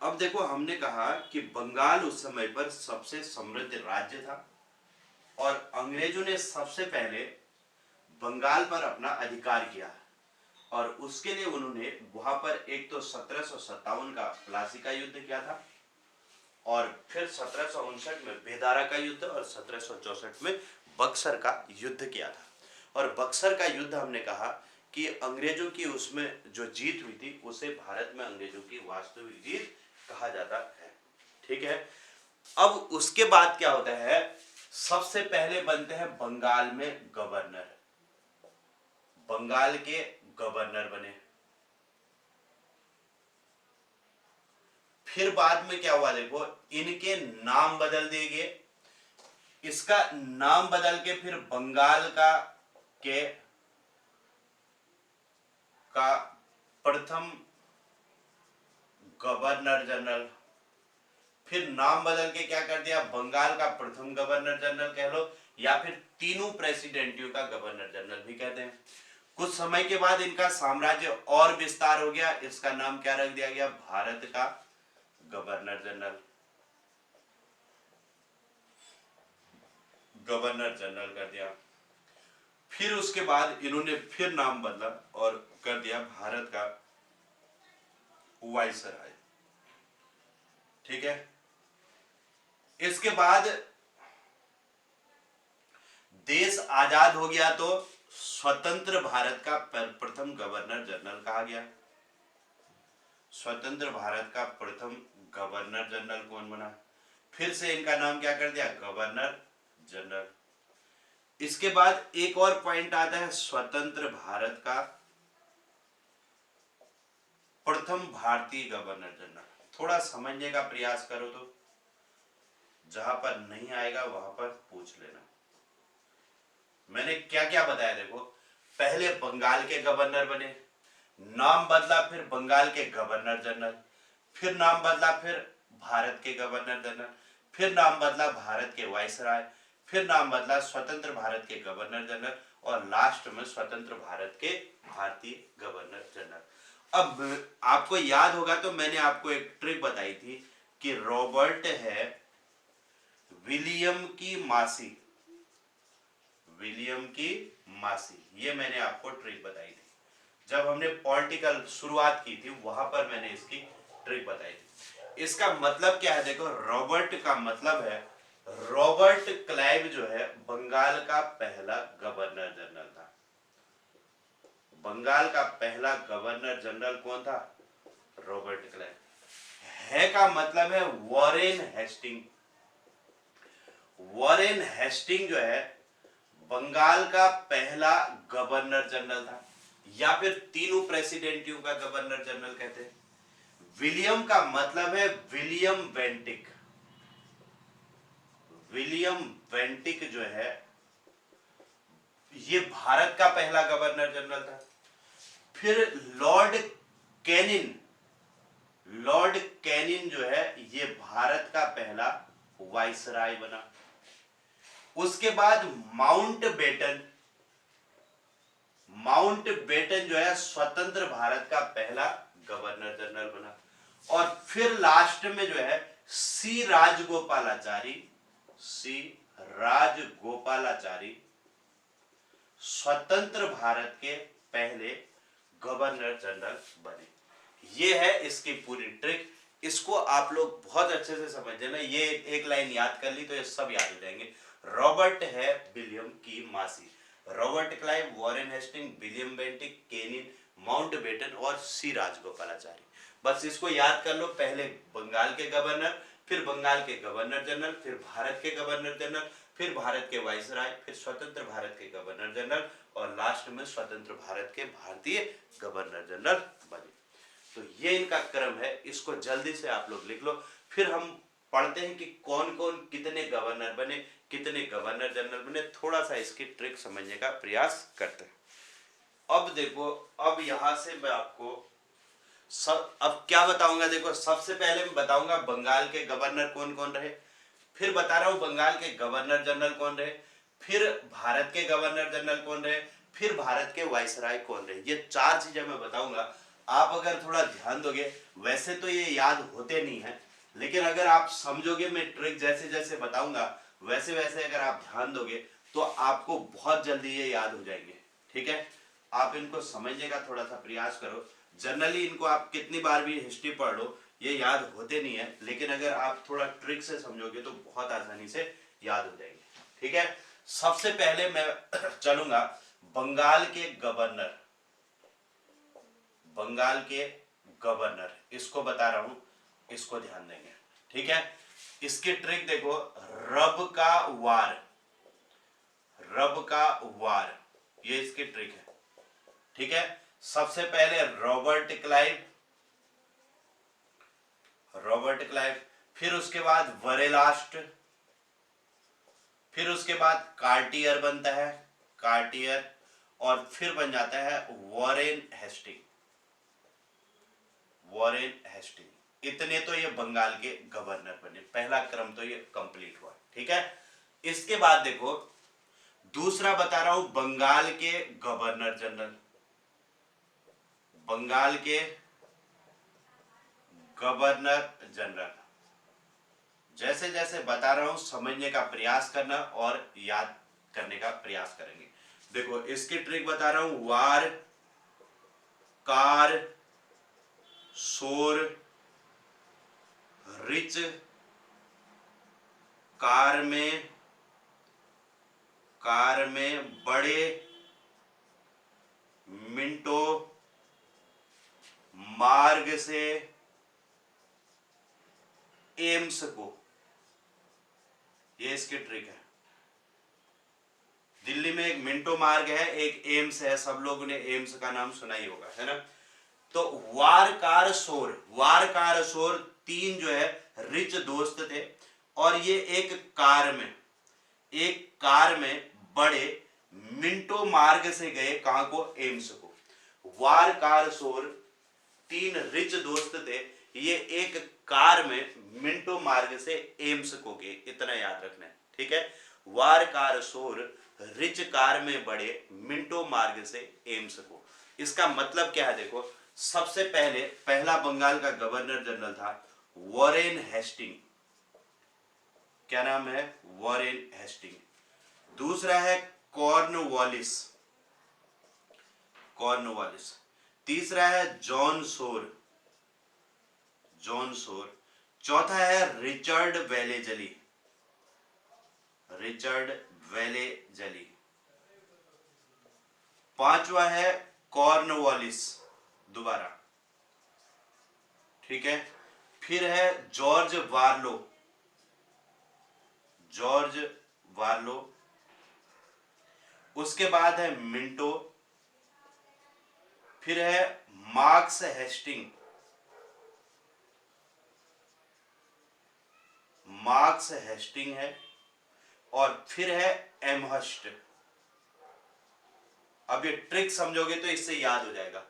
अब देखो, हमने कहा कि बंगाल उस समय पर सबसे समृद्ध राज्य था और अंग्रेजों ने सबसे पहले बंगाल पर अपना अधिकार किया और उसके लिए उन्होंने वहां पर एक तो 1757 का प्लासी का युद्ध किया था और फिर 1759 में बेदारा का युद्ध और 1764 में बक्सर का युद्ध किया था। और बक्सर का युद्ध हमने कहा कि अंग्रेजों की उसमें जो जीत हुई थी उसे भारत में अंग्रेजों की वास्तविक जीत कहा जाता है। ठीक है। अब उसके बाद क्या होता है, सबसे पहले बनते हैं बंगाल में गवर्नर। बंगाल के गवर्नर बने। फिर बाद में क्या हुआ, देखो इनके नाम बदल दिए गए। इसका नाम बदल के फिर बंगाल का प्रथम गवर्नर जनरल, फिर नाम बदल के क्या कर दिया, बंगाल का प्रथम गवर्नर जनरल कह लो या फिर तीनों प्रेसिडेंटियों का गवर्नर जनरल भी कहते हैं। कुछ समय के बाद इनका साम्राज्य और विस्तार हो गया। इसका नाम क्या रख दिया गया, भारत का गवर्नर जनरल। गवर्नर जनरल कर दिया। फिर उसके बाद इन्होंने फिर नाम बदला और कर दिया भारत का वाइसराय। ठीक है। इसके बाद देश आजाद हो गया तो स्वतंत्र भारत का प्रथम गवर्नर जनरल कहा गया। स्वतंत्र भारत का प्रथम गवर्नर जनरल कौन बना, फिर से इनका नाम क्या कर दिया, गवर्नर जनरल। इसके बाद एक और पॉइंट आता है, स्वतंत्र भारत का प्रथम भारतीय गवर्नर जनरल। थोड़ा समझने का प्रयास करो तो जहां पर नहीं आएगा वहां पर पूछ लेना। मैंने क्या क्या बताया, देखो पहले बंगाल के गवर्नर बने, नाम बदला फिर बंगाल के गवर्नर जनरल, फिर नाम बदला फिर भारत के गवर्नर जनरल, फिर नाम बदला भारत के वाइसराय, फिर नाम बदला स्वतंत्र भारत के गवर्नर जनरल और लास्ट में स्वतंत्र भारत के भारतीय गवर्नर जनरल। अब आपको याद होगा तो मैंने आपको एक ट्रिक बताई थी कि रॉबर्ट है विलियम की मासी। विलियम की मासी, ये मैंने आपको ट्रिक बताई थी जब हमने पॉलिटिकल शुरुआत की थी, वहां पर मैंने इसकी ट्रिक बताई थी। इसका मतलब क्या है, देखो रॉबर्ट का मतलब है, रॉबर्ट क्लाइव जो है बंगाल का पहला गवर्नर जनरल था। बंगाल का पहला गवर्नर जनरल कौन था, रॉबर्ट क्लाइव। है का मतलब है वॉरेन हेस्टिंग। वॉरेन हेस्टिंग जो है बंगाल का पहला गवर्नर जनरल था या फिर तीनों प्रेसिडेंटियों का गवर्नर जनरल कहते हैं। विलियम का मतलब है विलियम वेंटिक। विलियम वेंटिक जो है ये भारत का पहला गवर्नर जनरल था। फिर लॉर्ड कैनिन, लॉर्ड कैनिन जो है ये भारत का पहला वाइसराय बना। उसके बाद माउंटबेटन, माउंटबेटन जो है स्वतंत्र भारत का पहला गवर्नर जनरल बना। और फिर लास्ट में जो है सी राजगोपालाचारी, सी राजगोपालाचारी स्वतंत्र भारत के पहले गवर्नर जनरल बने। ये है इसकी पूरी ट्रिक। इसको आप लोग बहुत अच्छे से समझ लेना। ये एक लाइन याद कर ली तो ये सब याद हो जाएंगे। रॉबर्ट है विलियम की मासी, Robert Clive, Warren Hasting, William Bentinck, Canning, Mountbatten और सी राजगोपालाचारी। बस इसको याद कर लो। पहले बंगाल के गवर्नर, फिर बंगाल के गवर्नर जनरल, फिर भारत के गवर्नर जनरल, फिर भारत के वाइसराय, फिर स्वतंत्र भारत के गवर्नर जनरल और लास्ट में स्वतंत्र भारत के भारतीय गवर्नर जनरल बने। तो ये इनका क्रम है। इसको जल्दी से आप लोग लिख लो। फिर हम पढ़ते हैं कि कौन कौन कितने गवर्नर बने, कितने गवर्नर जनरल बने। थोड़ा सा इसकी ट्रिक समझने का प्रयास करते हैं। अब देखो, अब यहां से मैं आपको अब क्या बताऊंगा, देखो सबसे पहले मैं बताऊंगा बंगाल के गवर्नर कौन कौन रहे, फिर बता रहा हूं बंगाल के गवर्नर जनरल कौन रहे, फिर भारत के गवर्नर जनरल कौन रहे, फिर भारत के वाइसराय कौन रहे। ये चार चीजें मैं बताऊंगा। आप अगर थोड़ा ध्यान दोगे, वैसे तो ये याद होते नहीं है, लेकिन अगर आप समझोगे, मैं ट्रिक जैसे जैसे बताऊंगा वैसे वैसे अगर आप ध्यान दोगे तो आपको बहुत जल्दी ये याद हो जाएंगे। ठीक है, आप इनको समझने का थोड़ा सा प्रयास करो। जनरली इनको आप कितनी बार भी हिस्ट्री पढ़ लो, ये याद होते नहीं है, लेकिन अगर आप थोड़ा ट्रिक से समझोगे तो बहुत आसानी से याद हो जाएंगे। ठीक है, सबसे पहले मैं चलूंगा बंगाल के गवर्नर, बंगाल के गवर्नर, इसको बता रहा हूं, इसको ध्यान देंगे। ठीक है, इसकी ट्रिक देखो, रब का वार, रब का वार, ये इसकी ट्रिक है। ठीक है, सबसे पहले रॉबर्ट क्लाइव, रॉबर्ट क्लाइव, फिर उसके बाद वरेलास्ट, फिर उसके बाद कार्टियर बनता है, कार्टियर, और फिर बन जाता है वॉरेन हेस्टिंग, वॉरेन हेस्टिंग। इतने तो ये बंगाल के गवर्नर बने, पहला क्रम तो ये कंप्लीट हुआ। ठीक है, इसके बाद देखो दूसरा बता रहा हूं, बंगाल के गवर्नर जनरल, बंगाल के गवर्नर जनरल। जैसे जैसे बता रहा हूं समझने का प्रयास करना और याद करने का प्रयास करेंगे। देखो इसकी ट्रिक बता रहा हूं, वार, कार, शोर, रिच, कार में बड़े, मिंटो, मार्ग से, एम्स को, ये इसकी ट्रिक है। दिल्ली में एक मिंटो मार्ग है, एक एम्स है, सब लोगों ने एम्स का नाम सुना ही होगा, है ना। तो वार कार शोर, वार कार शोर तीन जो है रिच दोस्त थे, और ये एक कार में बड़े मिंटो मार्ग से गए, कहां को, एम्स को। वार कार शोर तीन रिच दोस्त थे, ये एक कार में मिंटो मार्ग से एम्स को गए, इतना याद रखना है। ठीक है, वार कार शोर रिच कार में बड़े मिंटो मार्ग से एम्स को। इसका मतलब क्या है, देखो सबसे पहले पहला बंगाल का गवर्नर जनरल था वॉरेन हेस्टिंग, क्या नाम है, वॉरेन हेस्टिंग। दूसरा है कॉर्नवालिस, कॉर्नवालिस। तीसरा है जॉन शोर, जॉन शोर। चौथा है रिचर्ड वेलेजली, रिचर्ड वेलेजली। पांचवा है कॉर्नवालिस दोबारा। ठीक है, फिर है जॉर्ज वार्लो, जॉर्ज वार्लो। उसके बाद है मिंटो, फिर है मार्क्स हेस्टिंग, मार्क्स हेस्टिंग है, और फिर है एमहस्ट। अब ये ट्रिक समझोगे तो इससे याद हो जाएगा।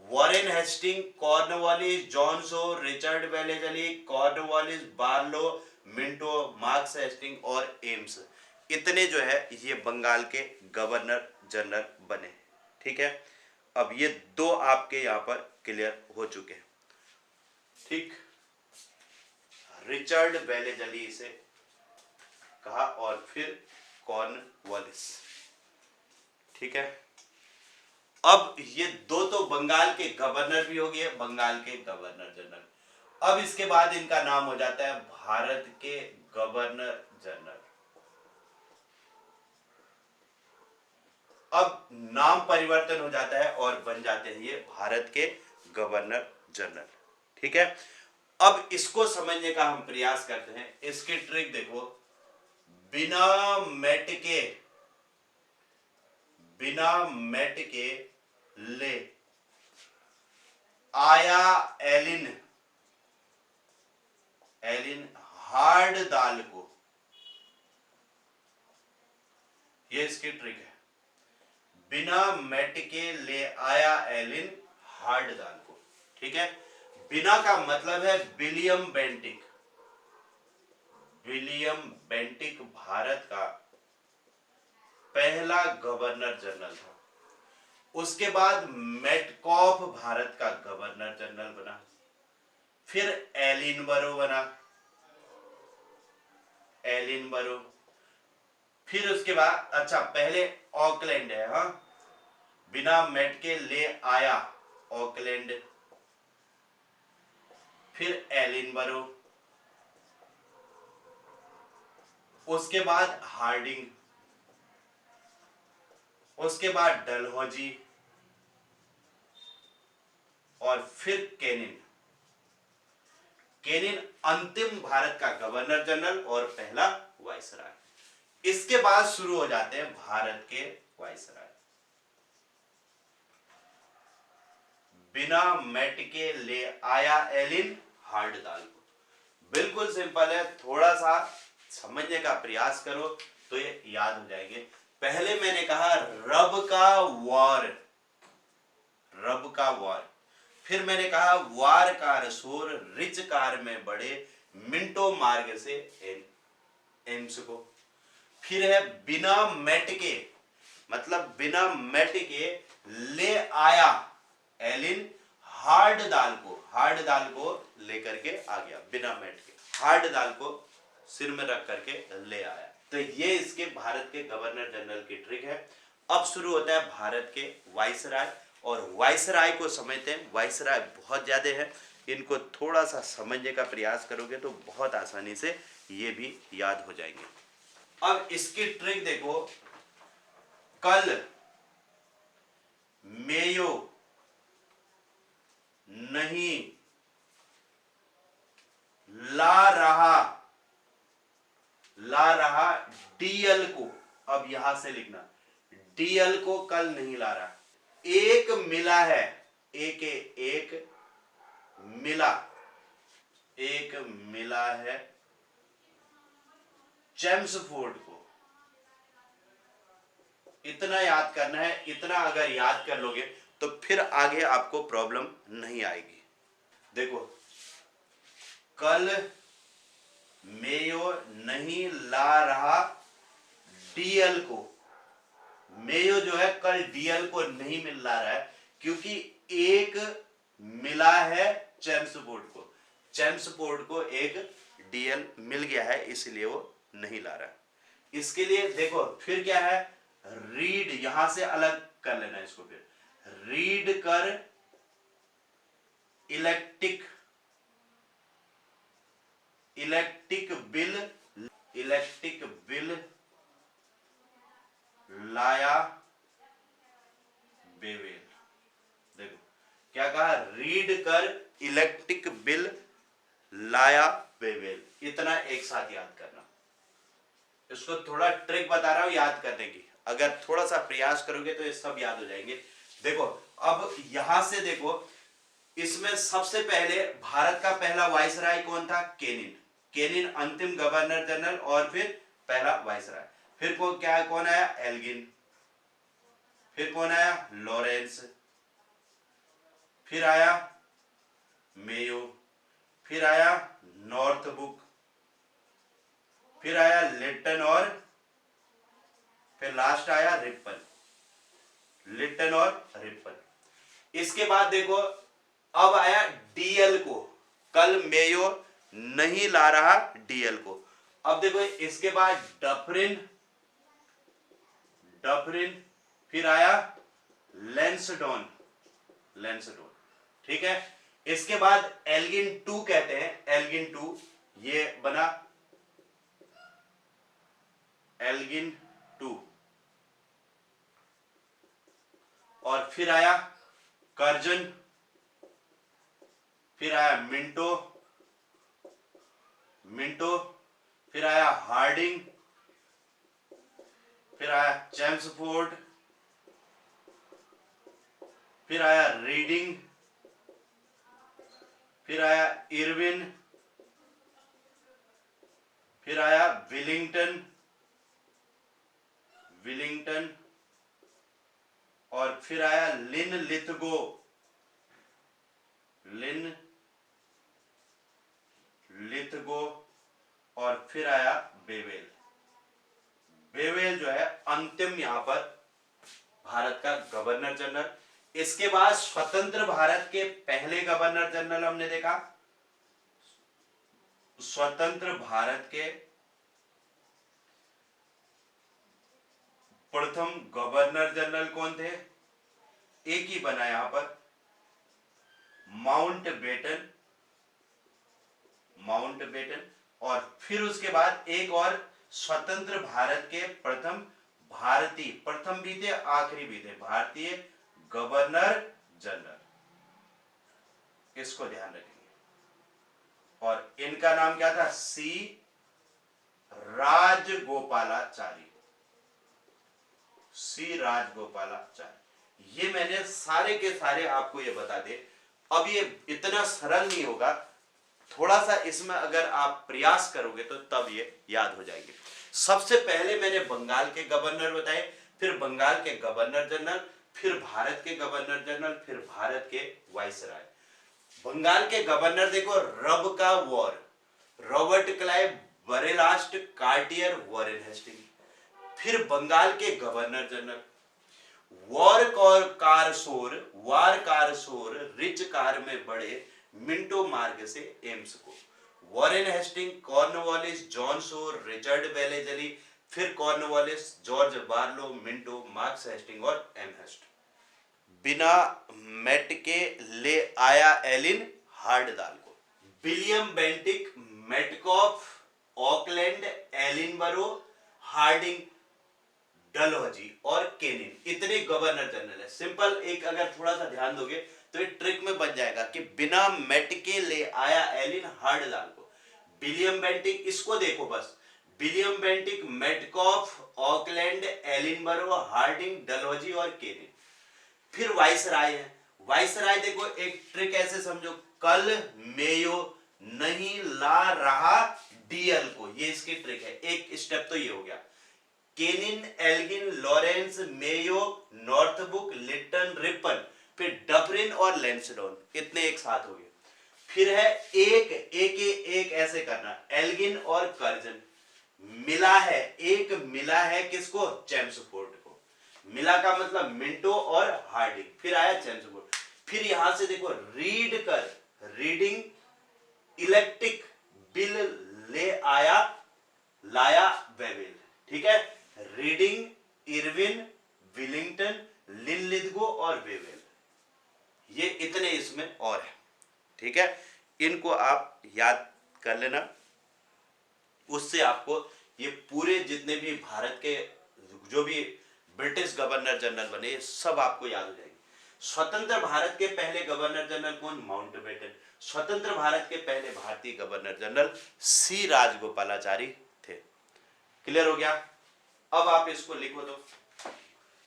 Warren Hasting, Cornwallis, John Shore, Richard Wellesley, Cornwallis, Barlow, Minto, Marquess Hasting और एम्स, इतने जो है ये बंगाल के गवर्नर जनरल बने। ठीक है, अब ये दो आपके यहां पर क्लियर हो चुके हैं। ठीक, रिचर्ड वेलेजली इसे कहा, और फिर कॉर्नवालिस। ठीक है, अब ये दो तो बंगाल के गवर्नर भी हो गए, बंगाल के गवर्नर जनरल। अब इसके बाद इनका नाम हो जाता है भारत के गवर्नर जनरल। अब नाम परिवर्तन हो जाता है और बन जाते हैं ये भारत के गवर्नर जनरल। ठीक है, अब इसको समझने का हम प्रयास करते हैं। इसकी ट्रिक देखो, बिना मेट के ले आया एलिन, एलिन हार्ड दाल को, ये इसकी ट्रिक है। बिना मेट के ले आया एलिन हार्ड दाल को। ठीक है, बिना का मतलब है William Bentinck, William Bentinck Bharat का पहला गवर्नर जनरल था। उसके बाद मेटकॉफ भारत का गवर्नर जनरल बना, फिर एलिनबरो बना, एलिनबरो, फिर उसके बाद अच्छा पहले ऑकलैंड है, हाँ, बिना मेट के ले आया ऑकलैंड, फिर एलिनबरो, उसके बाद हार्डिंग, उसके बाद डलहौजी, और फिर केनिन। केनिन अंतिम भारत का गवर्नर जनरल और पहला वाइसराय। इसके बाद शुरू हो जाते हैं भारत के वाइसराय। बिना मेट के ले आया एलिन हार्डदाल को। बिल्कुल सिंपल है, थोड़ा सा समझने का प्रयास करो तो ये याद हो जाएंगे। पहले मैंने कहा रब का वॉर, रब का वॉर, फिर मैंने कहा वार कार शोर रिच कार में बड़े मिंटो मार्ग से एम्स को, फिर है बिना मेट के, मतलब बिना मेट के ले आया एलिन हार्ड दाल को, हार्ड दाल को लेकर के आ गया, बिना मेट के हार्ड दाल को सिर में रख करके ले आया। तो ये इसके भारत के गवर्नर जनरल की ट्रिक है। अब शुरू होता है भारत के वाइसराय, और वाइसराय को समझते हैं। वाइसराय बहुत ज्यादा है, इनको थोड़ा सा समझने का प्रयास करोगे तो बहुत आसानी से ये भी याद हो जाएंगे। अब इसकी ट्रिक देखो, कल मेयो नहीं ला रहा, ला रहा डीएल को, अब यहां से लिखना, डीएल को कल नहीं ला रहा। एक मिला है, एक मिला, एक मिला है चेम्सफोर्ड को। इतना याद करना है, इतना अगर याद कर लोगे तो फिर आगे आपको प्रॉब्लम नहीं आएगी। देखो, कल मेयो नहीं ला रहा डीएल को, मेयो जो है कल डीएल को नहीं मिल ला रहा है क्योंकि एक मिला है चेम्सफोर्ड को, चेम्सफोर्ड को एक डीएल मिल गया है इसलिए वो नहीं ला रहा है। इसके लिए देखो फिर क्या है, रीड, यहां से अलग कर लेना इसको, फिर रीड कर electric, electric bill, electric bill लाया बेवेल। देखो क्या कहा, रीड कर इलेक्ट्रिक बिल लाया बेवेल, इतना एक साथ याद करना। इसको थोड़ा ट्रिक बता रहा हूं याद करने की, अगर थोड़ा सा प्रयास करोगे तो ये सब याद हो जाएंगे। देखो अब यहां से देखो, इसमें सबसे पहले भारत का पहला वाइसराय कौन था, केनिन, केनिन अंतिम गवर्नर जनरल और फिर पहला वाइसराय। फिर को क्या कौन आया, एल्गिन, फिर कौन आया, लॉरेंस, फिर आया मेयो, फिर आया नॉर्थबुक, फिर आया लिटन और फिर लास्ट आया रिपन, लिटन और रिपन। इसके बाद देखो अब आया डीएल को, कल मेयो नहीं ला रहा डीएल को। अब देखो इसके बाद डफरिन, डफरिन, फिर आया लेंसडॉन, लेंसडॉन, ठीक है। इसके बाद एल्गिन 2 कहते हैं, एल्गिन 2 ये बना एल्गिन 2, और फिर आया कर्जन, फिर आया मिंटो, मिंटो, फिर आया हार्डिंग, फिर आया चेम्सफोर्ड, फिर आया रीडिंग, फिर आया इरविन, फिर आया विलिंगटन, विलिंगटन, और फिर आया लिन लिथगो, लिन लिथगो, और फिर आया बेवेल। बेवेल जो है अंतिम यहां पर भारत का गवर्नर जनरल। इसके बाद स्वतंत्र भारत के पहले गवर्नर जनरल हमने देखा। स्वतंत्र भारत के प्रथम गवर्नर जनरल कौन थे? एक ही बना यहां पर, माउंटबेटन। और फिर उसके बाद एक और स्वतंत्र भारत के प्रथम भारतीय, प्रथम भी थे आखिरी भी थे, भारतीय गवर्नर जनरल। इसको ध्यान रखेंगे। और इनका नाम क्या था? सी राजगोपालाचारी। सी राजगोपालाचारी। ये मैंने सारे के सारे आपको ये बता दे। अब ये इतना सरल नहीं होगा, थोड़ा सा इसमें अगर आप प्रयास करोगे तो तब ये याद हो जाएंगे। सबसे पहले मैंने बंगाल के गवर्नर बताए, फिर बंगाल के गवर्नर जनरल, फिर भारत के गवर्नर जनरल, फिर भारत के वाइसराय। बंगाल के गवर्नर देखो, रब का war, Robert Clive, Verelst, Cartier, Warren Hastings. फिर बंगाल के गवर्नर जनरल, वार कारसोर, रिच कार में बड़े, मिंटो मार्ग से एम्स को। Warren Hasting, Cornwallis, John Shore, Richard Wellesley, फिर Cornwallis, George Barlow, Minto, Marquess Hasting और एम हेस्ट। बिना मेट के ले आया एलिन हार्डदाल को। William Bentinck, Metcalfe, Auckland, Ellenborough, Hardinge, Dalhousie और केनिन, इतने गवर्नर जनरल है। सिंपल एक अगर थोड़ा सा ध्यान दोगे तो ये ट्रिक में बन जाएगा कि बिना मेट के ले आया एलिन हार्डदाल को। विलियम बेंटिक, इसको देखो बस, William Bentinck, Metcalfe, Auckland, Ellenborough, Hardinge, Dalhousie और केनिन। फिर वाइसराय है। वाइसराय देखो, एक ट्रिक ऐसे समझो, कल मेयो नहीं ला रहा डीएल को, ये इसकी ट्रिक है। एक स्टेप तो ये हो गया। Canning, Elgin, Lawrence, Mayo, Northbrook, Lytton, Ripon, फिर डबरिन और लेंसडॉन, इतने एक साथ हो गए। फिर है एक ऐसे करना, एल्गिन और कर्जन। मिला है किसको? चेम्सफोर्ड को। मिला का मतलब मिंटो और हार्डिंग। फिर आया चेम्सफोर्ड। फिर यहां से देखो, रीडिंग, इलेक्ट्रिक बिल लाया वेवेल। ठीक है, रीडिंग, इरविन, विलिंगटन, लिनलिथगो और वेवेल, ये इतने इसमें और है। ठीक है, इनको आप याद कर लेना, उससे आपको ये पूरे जितने भी भारत के जो भी ब्रिटिश गवर्नर जनरल बने, ये सब आपको याद हो जाएंगे। स्वतंत्र भारत के पहले गवर्नर जनरल कौन? माउंटबेटन। स्वतंत्र भारत के पहले भारतीय गवर्नर जनरल सी राजगोपालाचारी थे। क्लियर हो गया? अब आप इसको लिखो तो,